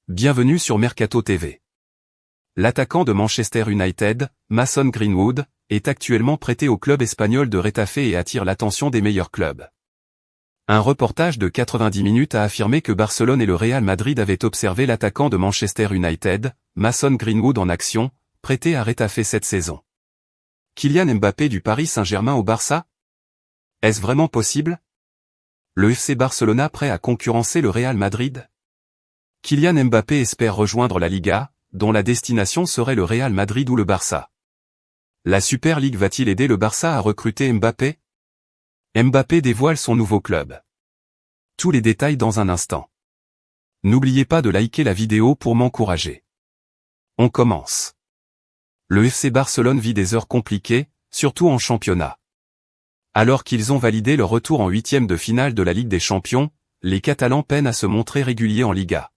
Bienvenue sur Mercato TV. L'attaquant de Manchester United, Mason Greenwood, est actuellement prêté au club espagnol de Retafe et attire l'attention des meilleurs clubs. Un reportage de 90 minutes a affirmé que Barcelone et le Real Madrid avaient observé l'attaquant de Manchester United, Mason Greenwood en action, prêté à Retafe cette saison. Kylian Mbappé du Paris Saint-Germain au Barça? Est-ce vraiment possible? Le FC Barcelona prêt à concurrencer le Real Madrid? Kylian Mbappé espère rejoindre la Liga, dont la destination serait le Real Madrid ou le Barça. La Super League va-t-il aider le Barça à recruter Mbappé? Mbappé dévoile son nouveau club. Tous les détails dans un instant. N'oubliez pas de liker la vidéo pour m'encourager. On commence. Le FC Barcelone vit des heures compliquées, surtout en championnat. Alors qu'ils ont validé leur retour en huitième de finale de la Ligue des Champions, les Catalans peinent à se montrer réguliers en Liga.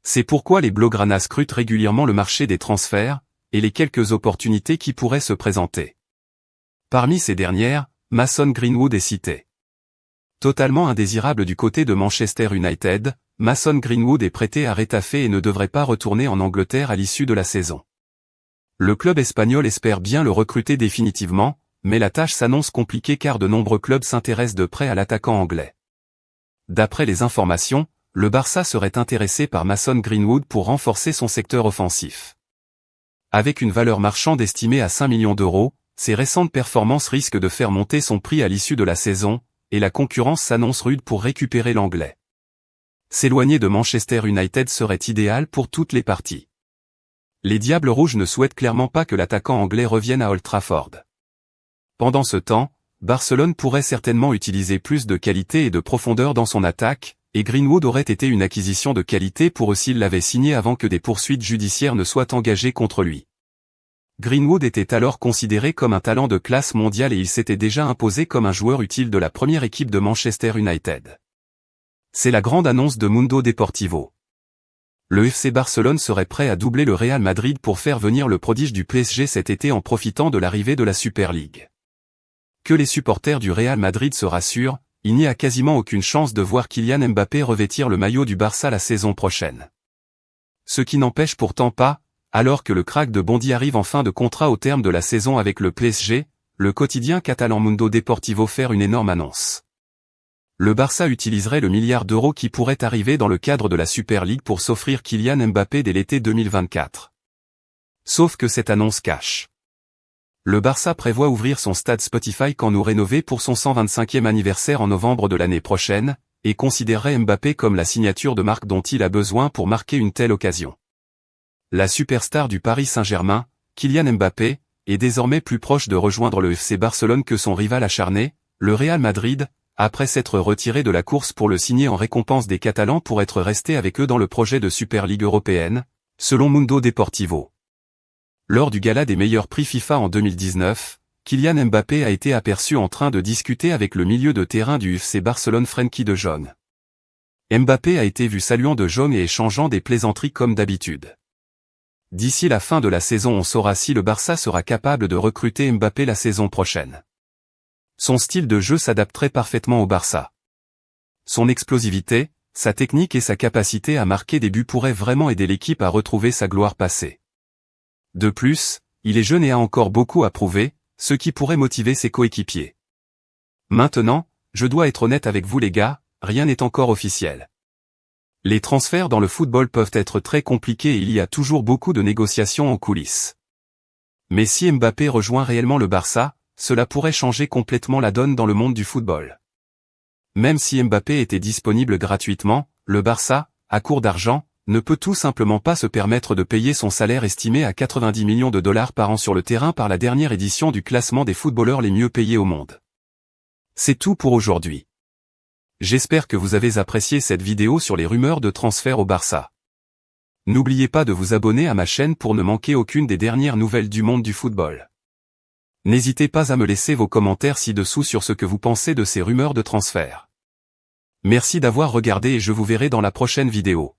C'est pourquoi les Blaugrana scrutent régulièrement le marché des transferts, et les quelques opportunités qui pourraient se présenter. Parmi ces dernières, Mason Greenwood est cité. Totalement indésirable du côté de Manchester United, Mason Greenwood est prêté à Retafe et ne devrait pas retourner en Angleterre à l'issue de la saison. Le club espagnol espère bien le recruter définitivement, mais la tâche s'annonce compliquée car de nombreux clubs s'intéressent de près à l'attaquant anglais. D'après les informations, le Barça serait intéressé par Mason Greenwood pour renforcer son secteur offensif. Avec une valeur marchande estimée à 5 millions d'euros, ses récentes performances risquent de faire monter son prix à l'issue de la saison, et la concurrence s'annonce rude pour récupérer l'anglais. S'éloigner de Manchester United serait idéal pour toutes les parties. Les Diables Rouges ne souhaitent clairement pas que l'attaquant anglais revienne à Old Trafford. Pendant ce temps, Barcelone pourrait certainement utiliser plus de qualité et de profondeur dans son attaque, et Greenwood aurait été une acquisition de qualité pour eux s'il l'avait signé avant que des poursuites judiciaires ne soient engagées contre lui. Greenwood était alors considéré comme un talent de classe mondiale et il s'était déjà imposé comme un joueur utile de la première équipe de Manchester United. C'est la grande annonce de Mundo Deportivo. Le FC Barcelone serait prêt à doubler le Real Madrid pour faire venir le prodige du PSG cet été en profitant de l'arrivée de la Super League. Que les supporters du Real Madrid se rassurent, il n'y a quasiment aucune chance de voir Kylian Mbappé revêtir le maillot du Barça la saison prochaine. Ce qui n'empêche pourtant pas, alors que le crack de Bondy arrive en fin de contrat au terme de la saison avec le PSG, le quotidien catalan Mundo Deportivo faire une énorme annonce. Le Barça utiliserait le milliard d'euros qui pourrait arriver dans le cadre de la Super League pour s'offrir Kylian Mbappé dès l'été 2024. Sauf que cette annonce cache. Le Barça prévoit ouvrir son stade Spotify Camp Nou rénové pour son 125e anniversaire en novembre de l'année prochaine, et considérerait Mbappé comme la signature de marque dont il a besoin pour marquer une telle occasion. La superstar du Paris Saint-Germain, Kylian Mbappé, est désormais plus proche de rejoindre le FC Barcelone que son rival acharné, le Real Madrid, après s'être retiré de la course pour le signer en récompense des Catalans pour être resté avec eux dans le projet de Super Ligue européenne, selon Mundo Deportivo. Lors du gala des meilleurs prix FIFA en 2019, Kylian Mbappé a été aperçu en train de discuter avec le milieu de terrain du FC Barcelone Frenkie de Jong. Mbappé a été vu saluant de Jong et échangeant des plaisanteries comme d'habitude. D'ici la fin de la saison on saura si le Barça sera capable de recruter Mbappé la saison prochaine. Son style de jeu s'adapterait parfaitement au Barça. Son explosivité, sa technique et sa capacité à marquer des buts pourraient vraiment aider l'équipe à retrouver sa gloire passée. De plus, il est jeune et a encore beaucoup à prouver, ce qui pourrait motiver ses coéquipiers. Maintenant, je dois être honnête avec vous les gars, rien n'est encore officiel. Les transferts dans le football peuvent être très compliqués et il y a toujours beaucoup de négociations en coulisses. Mais si Mbappé rejoint réellement le Barça, cela pourrait changer complètement la donne dans le monde du football. Même si Mbappé était disponible gratuitement, le Barça, à court d'argent, ne peut tout simplement pas se permettre de payer son salaire estimé à 90 millions de dollars par an sur le terrain par la dernière édition du classement des footballeurs les mieux payés au monde. C'est tout pour aujourd'hui. J'espère que vous avez apprécié cette vidéo sur les rumeurs de transfert au Barça. N'oubliez pas de vous abonner à ma chaîne pour ne manquer aucune des dernières nouvelles du monde du football. N'hésitez pas à me laisser vos commentaires ci-dessous sur ce que vous pensez de ces rumeurs de transfert. Merci d'avoir regardé et je vous verrai dans la prochaine vidéo.